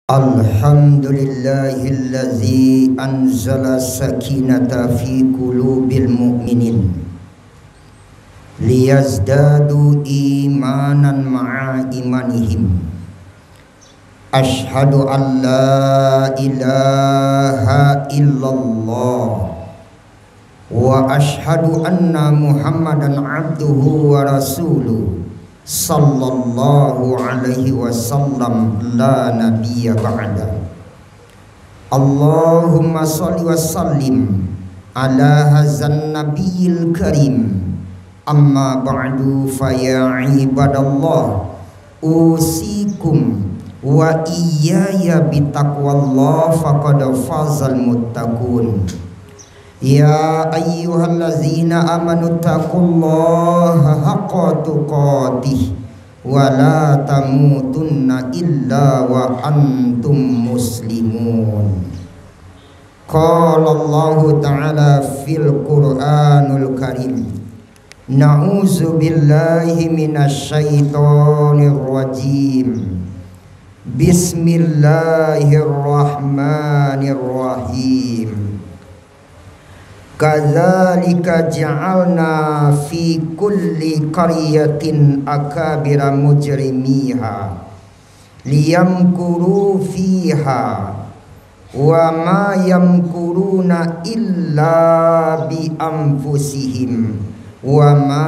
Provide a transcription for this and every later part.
Alhamdulillahillazi anzala sakinata fi qulubil mu'minin liyazdadu imanan ma'a imanihim. Ashhadu an la ilaha illallah wa ashhadu anna Muhammadan abduhu wa rasuluh sallallahu alaihi wasallam la nabiyya ba'da. Allahumma sholli wa sallim ala hadzal nabiyil karim. Amma ba'du fa ya ibadallah usikum wa iyaya bitaqwallah faqad fazal muttaqun. Ya ayyuhallazina amanu taqullaha haqqa tuqatih wa la tamutunna illa wa antum muslimun. Qala Allahu ta'ala fil Qur'anul Karim, na'udzu billahi minasyaitonir rajim. Bismillahirrahmanirrahim. Kadzalika ja'alna fi kulli qaryatin akabira mujrimiha liyamkuru fiha wa ma yamkuruna illa bi anfusihim wa ma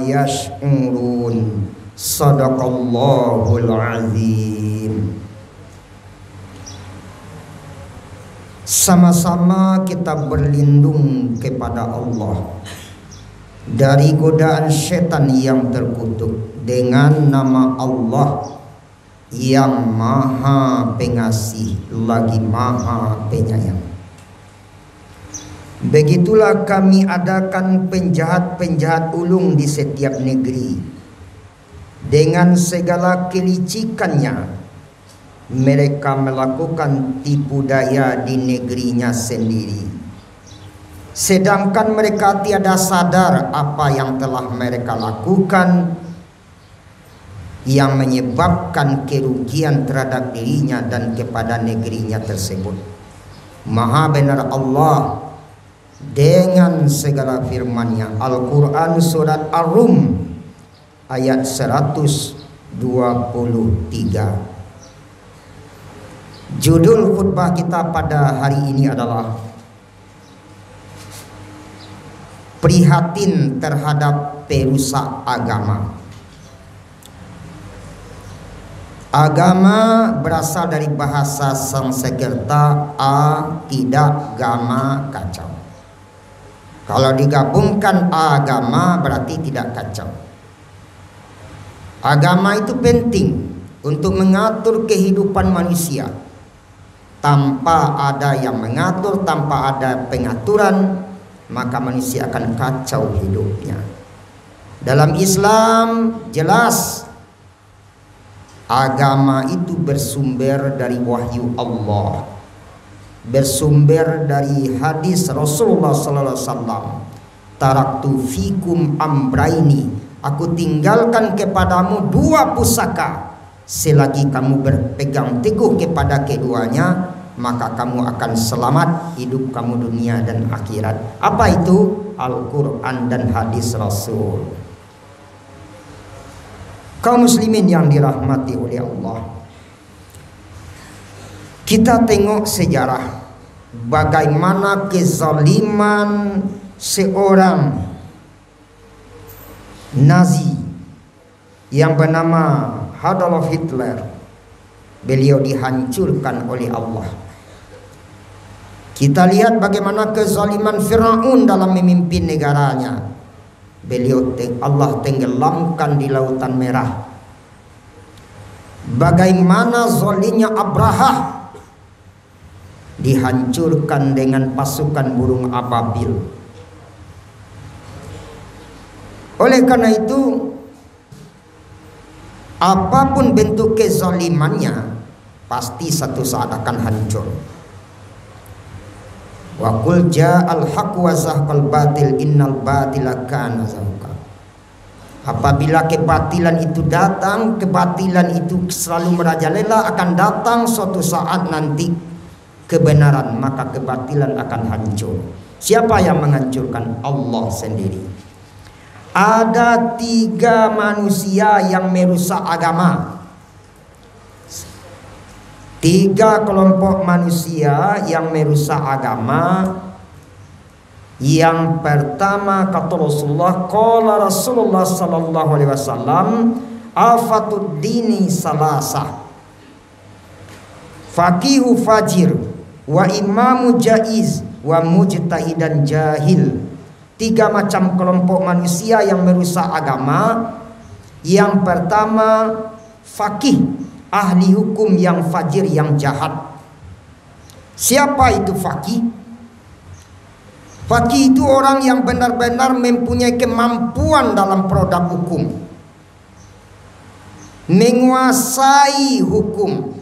yash'urun. Sadaqallahul azim. Sama-sama kita berlindung kepada Allah dari godaan setan yang terkutuk dengan nama Allah yang Maha Pengasih lagi Maha Penyayang. Begitulah kami adakan penjahat-penjahat ulung di setiap negeri. Dengan segala kelicikannya mereka melakukan tipu daya di negerinya sendiri, sedangkan mereka tiada sadar apa yang telah mereka lakukan yang menyebabkan kerugian terhadap dirinya dan kepada negerinya tersebut. Maha benar Allah dengan segala firman-Nya. Al-Quran surat Ar-Rum ayat 123. Judul khutbah kita pada hari ini adalah prihatin terhadap perusak agama. Agama berasal dari bahasa Sanskerta tidak gama kacau. Kalau digabungkan agama berarti tidak kacau. Agama itu penting untuk mengatur kehidupan manusia. Tanpa ada yang mengatur, tanpa ada pengaturan, maka manusia akan kacau hidupnya. Dalam Islam jelas agama itu bersumber dari wahyu Allah, bersumber dari hadis Rasulullah sallallahu alaihi wasallam. Taraktu fikum amraini, aku tinggalkan kepadamu dua pusaka. Selagi kamu berpegang teguh kepada keduanya, maka kamu akan selamat hidup kamu dunia dan akhirat. Apa itu? Al-Quran dan hadis Rasul. Kaum muslimin yang dirahmati oleh Allah, kita tengok sejarah bagaimana kezaliman seorang Nazi yang bernama Adolf Hitler. Beliau dihancurkan oleh Allah. Kita lihat bagaimana kezaliman Firaun dalam memimpin negaranya. Allah tenggelamkan di Lautan Merah. Bagaimana zalimnya Abraha dihancurkan dengan pasukan burung ababil. Oleh karena itu, apapun bentuk kezalimannya pasti satu saat akan hancur. Wa qul ja'al haqq wa zahqal batil innal batila kana zahuqa. Apabila kebatilan itu datang, kebatilan itu selalu merajalela, akan datang suatu saat nanti kebenaran, maka kebatilan akan hancur. Siapa yang menghancurkan? Allah sendiri. Ada 3 manusia yang merusak agama. 3 kelompok manusia yang merusak agama. Yang pertama kata Rasulullah, qala Rasulullah sallallahu alaihi wasallam, afatud dini salasah, faqihu fajir, wa imamu jaiz, wa mujtahidan jahil. 3 macam kelompok manusia yang merusak agama. Yang pertama, faqih, ahli hukum yang fajir, yang jahat. Siapa itu faqih? Faqih itu orang yang benar-benar mempunyai kemampuan dalam produk hukum, menguasai hukum,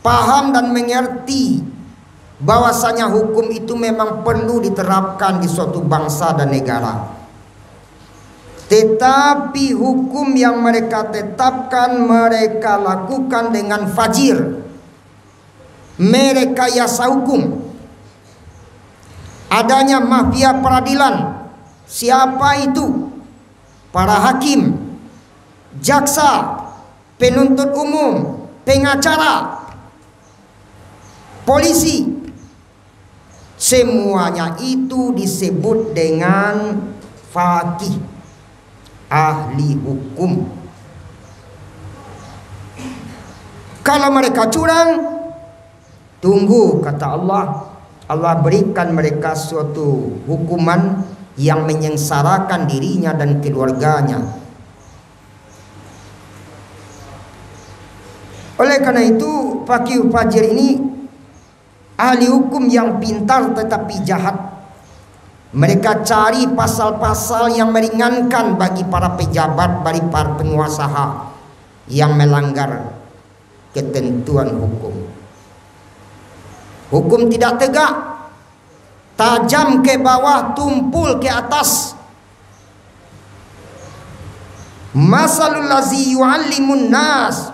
paham dan mengerti bahwasanya hukum itu memang perlu diterapkan di suatu bangsa dan negara. Tetapi hukum yang mereka tetapkan, mereka lakukan dengan fajir, merekayasa hukum. Adanya mafia peradilan. Siapa itu? Para hakim, jaksa, penuntut umum, pengacara, polisi. Semuanya itu disebut dengan faqih, ahli hukum. Kalau mereka curang, tunggu, kata Allah, Allah berikan mereka suatu hukuman yang menyengsarakan dirinya dan keluarganya. Oleh karena itu, faqih fajir ini ahli hukum yang pintar tetapi jahat. Mereka cari pasal-pasal yang meringankan bagi para pejabat, bagi para penguasa yang melanggar ketentuan hukum. Hukum tidak tegak, tajam ke bawah, tumpul ke atas. Masalul ladzi yu'allimun nas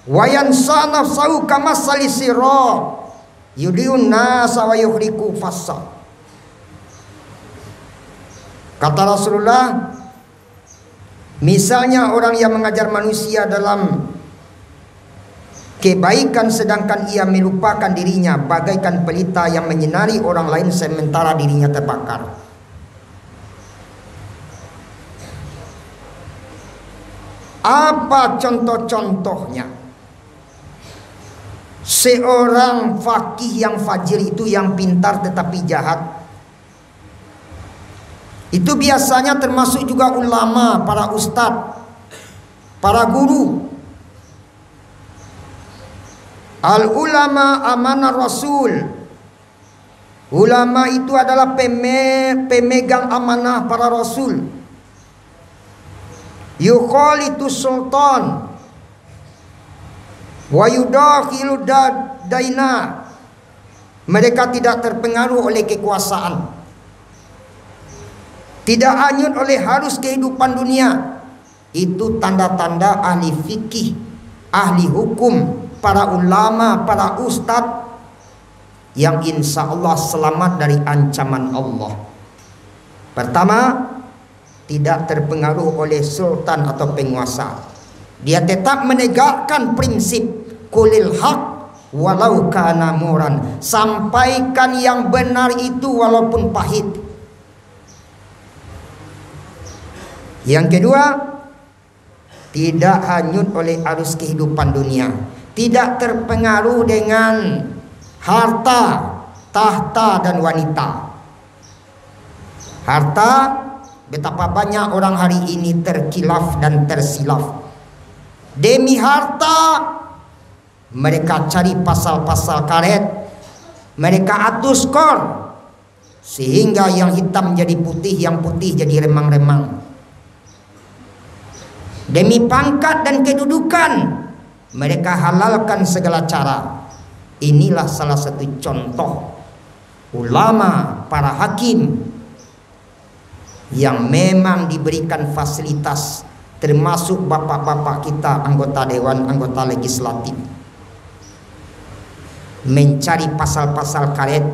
wa yansa nafsahu kamassali sirah yudiun nasa wa yuhriku fassa. Kata Rasulullah, misalnya orang yang mengajar manusia dalam kebaikan sedangkan ia melupakan dirinya, bagaikan pelita yang menyinari orang lain sementara dirinya terbakar. Apa contoh-contohnya? Seorang faqih yang fajir itu, yang pintar tetapi jahat, itu biasanya termasuk juga ulama, para ustadz, para guru. Al ulama amanah Rasul. Ulama itu adalah pemegang amanah para Rasul. Yukhalitu sultan wa yudakhilu daina. Mereka tidak terpengaruh oleh kekuasaan, tidak hanyut oleh harus kehidupan dunia. Itu tanda-tanda ahli fikih, ahli hukum, para ulama, para ustadz yang insya Allah selamat dari ancaman Allah. Pertama, tidak terpengaruh oleh sultan atau penguasa. Dia tetap menegakkan prinsip kulil haq walau kana muran. Sampaikan yang benar itu walaupun pahit. Yang kedua, tidak hanyut oleh arus kehidupan dunia, tidak terpengaruh dengan harta, tahta dan wanita. Harta, betapa banyak orang hari ini terkilaf dan tersilaf. Demi harta mereka cari pasal-pasal karet, mereka atur skor sehingga yang hitam jadi putih, yang putih jadi remang-remang. Demi pangkat dan kedudukan mereka halalkan segala cara. Inilah salah satu contoh ulama, para hakim yang memang diberikan fasilitas, termasuk bapak-bapak kita anggota dewan, anggota legislatif, mencari pasal-pasal karet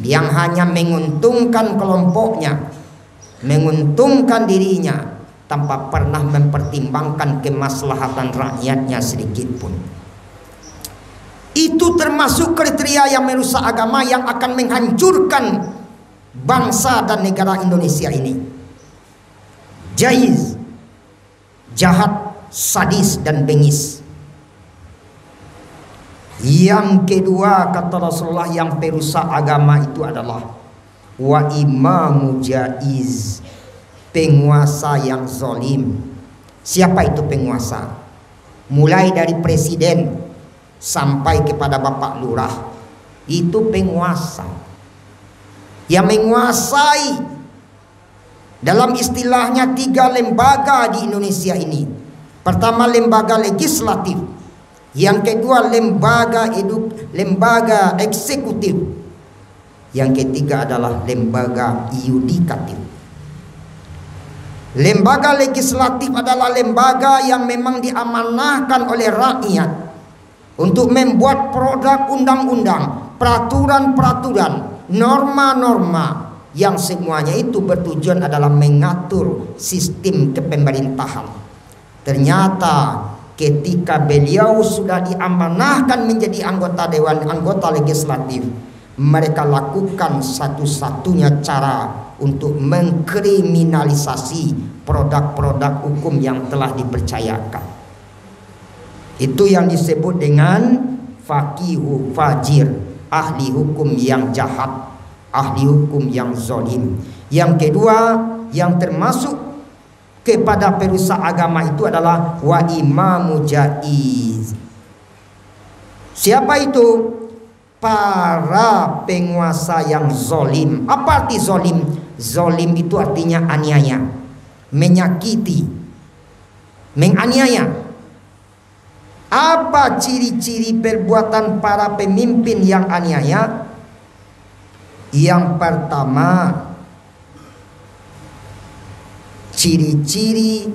yang hanya menguntungkan kelompoknya, menguntungkan dirinya, tanpa pernah mempertimbangkan kemaslahatan rakyatnya sedikit pun. Itu termasuk kriteria yang merusak agama, yang akan menghancurkan bangsa dan negara Indonesia ini. Jaiz, jahat, sadis, dan bengis. Yang kedua, kata Rasulullah, yang perusak agama itu adalah wa imamu jaiz, penguasa yang zalim. Siapa itu penguasa? Mulai dari presiden sampai kepada bapak lurah, itu penguasa yang menguasai, dalam istilahnya, 3 lembaga di Indonesia ini. Pertama, lembaga legislatif. Yang kedua, lembaga eksekutif. Yang ketiga adalah lembaga yudikatif. Lembaga legislatif adalah lembaga yang memang diamanahkan oleh rakyat untuk membuat produk undang-undang, peraturan-peraturan, norma-norma, yang semuanya itu bertujuan adalah mengatur sistem kepemerintahan. Ternyata ketika beliau sudah diamanahkan menjadi anggota dewan, anggota legislatif, mereka lakukan satu-satunya cara untuk mengkriminalisasi produk-produk hukum yang telah dipercayakan. Itu yang disebut dengan faqihu fajir, ahli hukum yang jahat, ahli hukum yang zalim. Yang kedua, yang termasuk kepada perusak agama itu adalah wa imamu jaiz. Siapa itu? Para penguasa yang zalim. Apa arti zalim? Zalim itu artinya aniaya, menyakiti, menganiaya. Apa ciri-ciri perbuatan para pemimpin yang aniaya? Yang pertama, ciri-ciri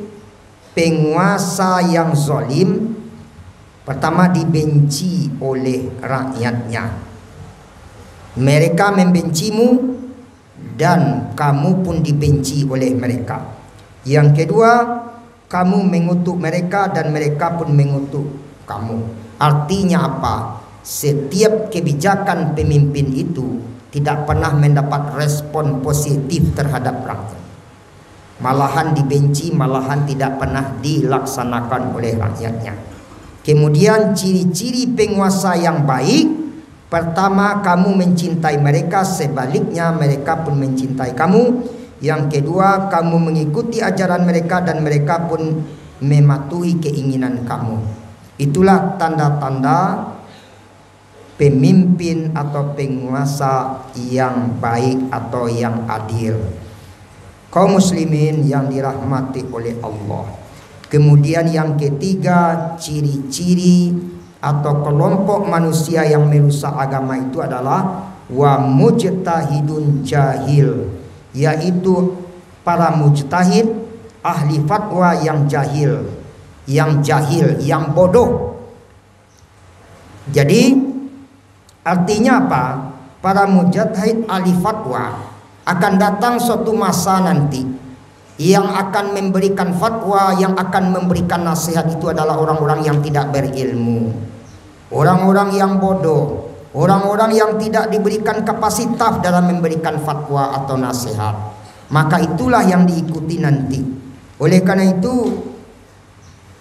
penguasa yang zalim, pertama, dibenci oleh rakyatnya. Mereka membencimu dan kamu pun dibenci oleh mereka. Yang kedua, kamu mengutuk mereka dan mereka pun mengutuk kamu. Artinya apa? Setiap kebijakan pemimpin itu tidak pernah mendapat respon positif terhadap rakyat. Malahan dibenci, malahan tidak pernah dilaksanakan oleh rakyatnya. Kemudian ciri-ciri penguasa yang baik, pertama, kamu mencintai mereka, sebaliknya mereka pun mencintai kamu. Yang kedua, kamu mengikuti ajaran mereka dan mereka pun mematuhi keinginan kamu. Itulah tanda-tanda pemimpin atau penguasa yang baik atau yang adil. Kaum muslimin yang dirahmati oleh Allah. Kemudian yang ketiga, ciri-ciri atau kelompok manusia yang merusak agama itu adalah wa mujtahidun jahil, yaitu para mujtahid, ahli fatwa yang jahil, yang bodoh. Jadi artinya apa? Para mujtahid ahli fatwa, akan datang suatu masa nanti yang akan memberikan fatwa, yang akan memberikan nasihat itu adalah orang-orang yang tidak berilmu, orang-orang yang bodoh, orang-orang yang tidak diberikan kapasitas dalam memberikan fatwa atau nasihat. Maka itulah yang diikuti nanti. Oleh karena itu,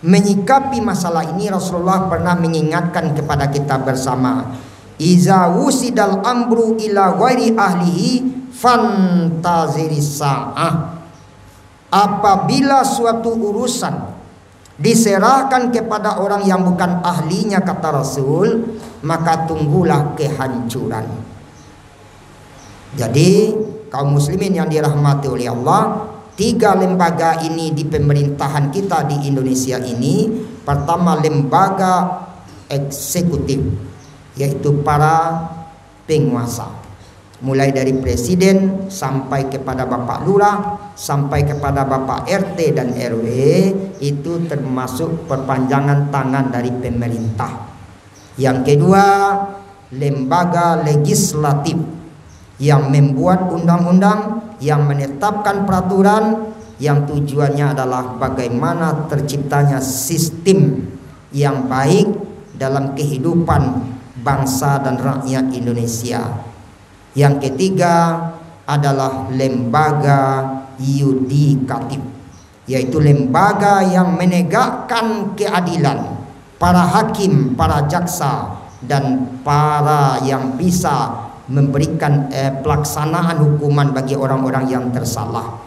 menyikapi masalah ini Rasulullah pernah mengingatkan kepada kita bersama, iza wusidal amru ila ghairi ahlihi fantaziris sa'ah. Apabila suatu urusan diserahkan kepada orang yang bukan ahlinya, kata Rasul, maka tunggulah kehancuran. Jadi kaum muslimin yang dirahmati oleh Allah, 3 lembaga ini di pemerintahan kita di Indonesia ini. Pertama, lembaga eksekutif, yaitu para penguasa. mulai dari presiden sampai kepada Bapak Lurah, sampai kepada Bapak RT dan RW, itu termasuk perpanjangan tangan dari pemerintah. Yang kedua, lembaga legislatif yang membuat undang-undang, yang menetapkan peraturan, yang tujuannya adalah bagaimana terciptanya sistem yang baik dalam kehidupan bangsa dan rakyat Indonesia. Yang ketiga adalah lembaga yudikatif, yaitu lembaga yang menegakkan keadilan, para hakim, para jaksa, dan para yang bisa memberikan pelaksanaan hukuman bagi orang-orang yang tersalah.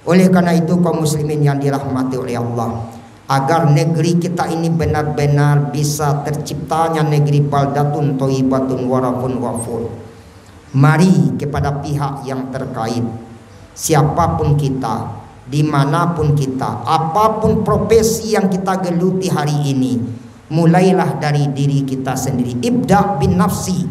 Oleh karena itu, kaum muslimin yang dirahmati oleh Allah, agar negeri kita ini benar-benar bisa terciptanya negeri baldatun thayyibatun wa rabbun ghafur, mari kepada pihak yang terkait, siapapun kita, dimanapun kita, apapun profesi yang kita geluti hari ini, mulailah dari diri kita sendiri. Ibda bin nafsi.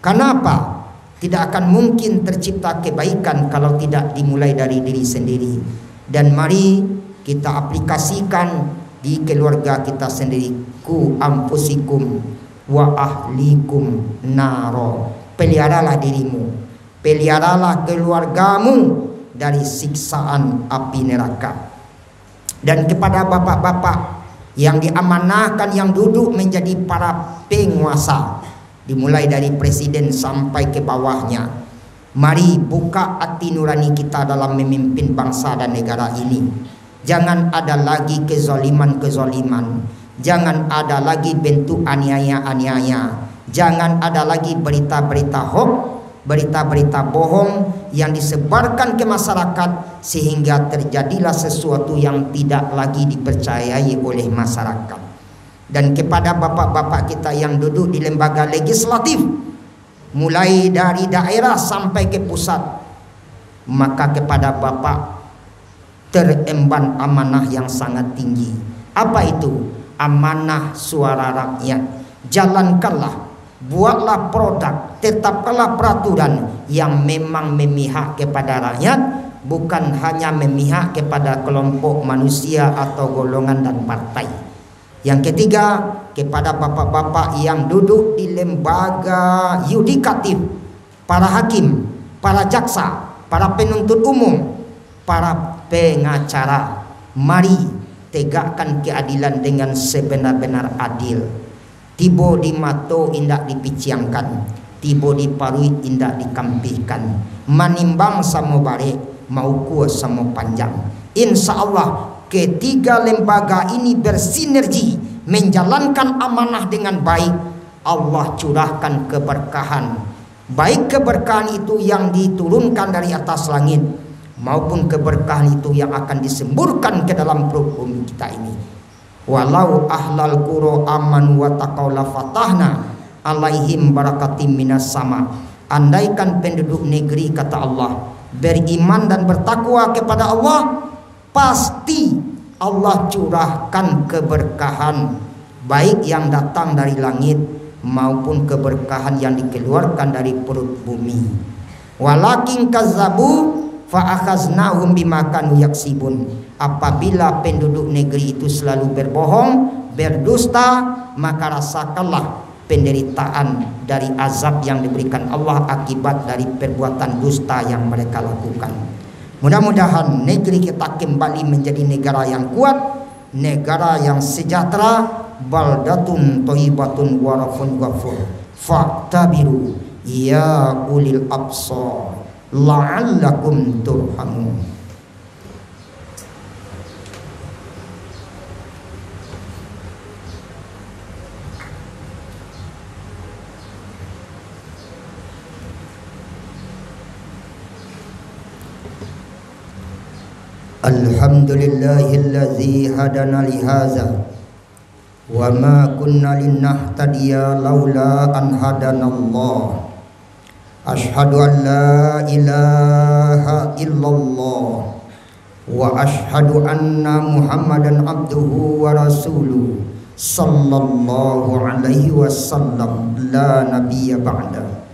Kenapa? Tidak akan mungkin tercipta kebaikan kalau tidak dimulai dari diri sendiri. Dan mari kita aplikasikan di keluarga kita sendiri. Ku ampusikum wa ahlikum naro. Peliharalah dirimu, peliharalah keluargamu dari siksaan api neraka. Dan kepada bapak-bapak yang diamanahkan, yang duduk menjadi para penguasa, dimulai dari presiden sampai ke bawahnya, mari buka hati nurani kita dalam memimpin bangsa dan negara ini. Jangan ada lagi kezaliman-kezaliman, jangan ada lagi bentuk aniaya-aniaya, jangan ada lagi berita-berita hoax, berita-berita bohong yang disebarkan ke masyarakat sehingga terjadilah sesuatu yang tidak lagi dipercayai oleh masyarakat. Dan kepada bapak-bapak kita yang duduk di lembaga legislatif, mulai dari daerah sampai ke pusat, maka kepada bapak teremban amanah yang sangat tinggi. Apa itu? Amanah suara rakyat. Jalankanlah, buatlah produk, tetapkanlah peraturan yang memang memihak kepada rakyat, bukan hanya memihak kepada kelompok manusia atau golongan dan partai. Yang ketiga, kepada bapak-bapak yang duduk di lembaga yudikatif, para hakim, para jaksa, para penuntut umum, para pengacara, mari tegakkan keadilan dengan sebenar-benar adil. Tibo di mato indak dipiciangkan, tibo di parui indak dikampihkan, manimbang samo bare mau kuas samo panjang. Insya Allah ketiga lembaga ini bersinergi menjalankan amanah dengan baik, Allah curahkan keberkahan, baik keberkahan itu yang diturunkan dari atas langit maupun keberkahan itu yang akan disemburkan ke dalam perut bumi kita ini. Walau ahlal qura aman wa taqaw la fatahna alaihim barakatim minas sama. Andaikan penduduk negeri, kata Allah, beriman dan bertakwa kepada Allah, pasti Allah curahkan keberkahan baik yang datang dari langit maupun keberkahan yang dikeluarkan dari perut bumi. Walakin kazzabu fa akhaznahum bima kanu yaksibun. Apabila penduduk negeri itu selalu berbohong, berdusta, maka rasakanlah penderitaan dari azab yang diberikan Allah akibat dari perbuatan dusta yang mereka lakukan. Mudah-mudahan negeri kita kembali menjadi negara yang kuat, negara yang sejahtera, baldatun thayyibatun wa rabbun ghafur. Fa'tabiru ya ulil absar la'allakum turhamun. Alhamdulillahilladzi hadana lihaza wa ma kunna linahtadiya laula an hadanallah. Ashhadu an la ilaha illallah wa ashhadu anna Muhammadan abduhu wa rasuluh sallallahu alaihi wasallam la nabiyya ba'da.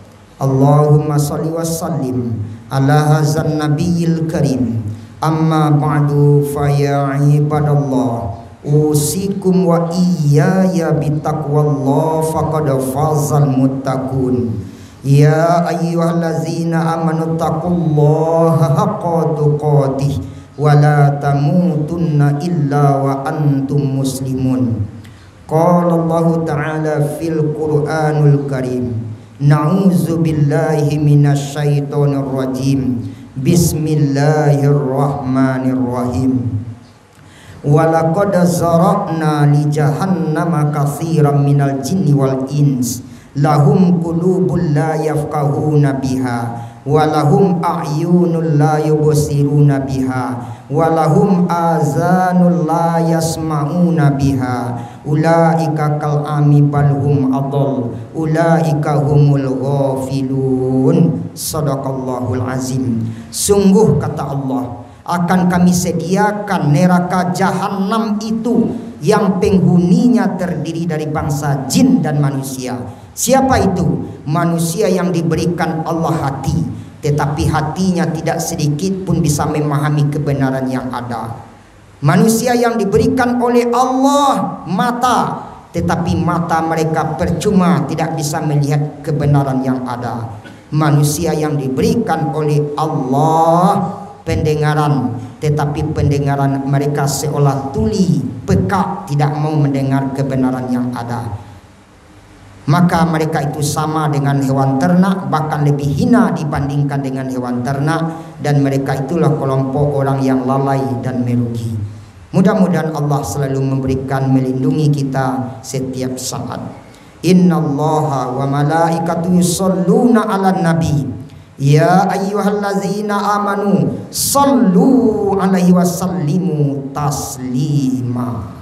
Allahumma salli wa sallim ala hadzal nabiyil karim. Amma ba'du, fa ya ibadallah, usikum wa iyaya bitaqwallah faqad fazal muttaqun. Ya ayyuhallazina amanu taqullaha haqqa tuqatih wa la tamutunna illa wa antum muslimun. Qala Allah ta'ala fil Qur'anul Karim, na'udzu billahi minasyaitonir rajim. Bismillahirrahmanirrahim. Walaqad zara'na li jahannama katsiran minal jinni wal ins lahum qulubun la yafqahuna biha wa lahum a'yunun la yubsiruna biha wa lahum azanun la yasma'una biha ulaika kal ami bal hum adall ulaika humul ghafilun. Sadaqallahul azim. Sungguh kata Allah, akan kami sediakan neraka jahanam itu yang penghuninya terdiri dari bangsa jin dan manusia. Siapa itu? Manusia yang diberikan Allah hati, tetapi hatinya tidak sedikit pun bisa memahami kebenaran yang ada. Manusia yang diberikan oleh Allah mata, tetapi mata mereka percuma, tidak bisa melihat kebenaran yang ada. Manusia yang diberikan oleh Allah pendengaran, tetapi pendengaran mereka seolah tuli, peka, tidak mau mendengar kebenaran yang ada. Maka mereka itu sama dengan hewan ternak, bahkan lebih hina dibandingkan dengan hewan ternak, dan mereka itulah kelompok orang yang lalai dan merugi. Mudah-mudahan Allah selalu memberikan melindungi kita setiap saat. Innallaha wa malaikatahu yusholluna 'alan nabi. Ya ayyuhallazina amanu sallu alaihi wasallimu taslima.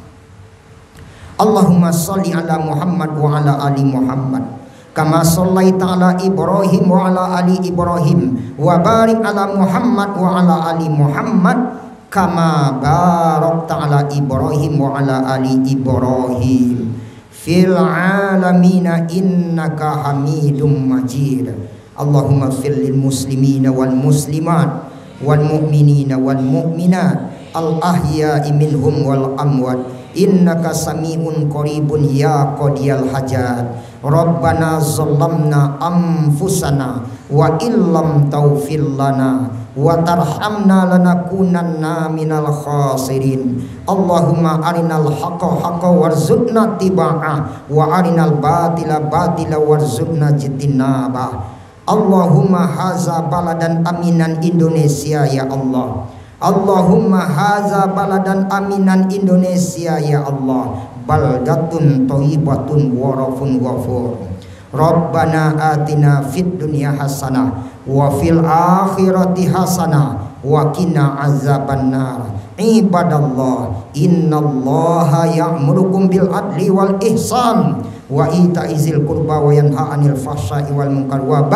Allahumma salli ala Muhammad wa ala ali Muhammad kama shallaita ala Ibrahim wa ala ali Ibrahim wa barik ala Muhammad wa ala ali Muhammad kama barakta ala Ibrahim wa ala ali Ibrahim fil alamina innaka Hamidum Majid. Allahumma fil lil muslimina wal muslimat wal mu'minina wal mu'minat al ahya'i minhum wal amwat innaka sami'un qaribun ya qadiyal hajat. Rabbana zalamna anfusana wa illam taghfir lana wa tarhamna lanakunanna minal khasirin. Allahumma arinal haqqa haqqan warzuqna tiba'ah wa arinal batila batila warzuqna jitinabah. Allahumma haza baladan aminan Indonesia ya Allah. Allahumma haza baladan aminan Indonesia ya Allah. Baldatun thayyibatun warafun ghafur. Rabbana atina fid dunya hasanah wa fil akhirati hasanah wa qina azabannar. Ibadallah, innallaha ya'murukum bil adli wal ihsan wa ita'izil qurba wa yanha 'anil fahsya'i wal munkar wa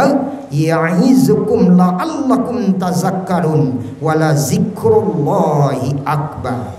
ya'izukum la'allakum tazakkarun wa la zikrullahi akbar.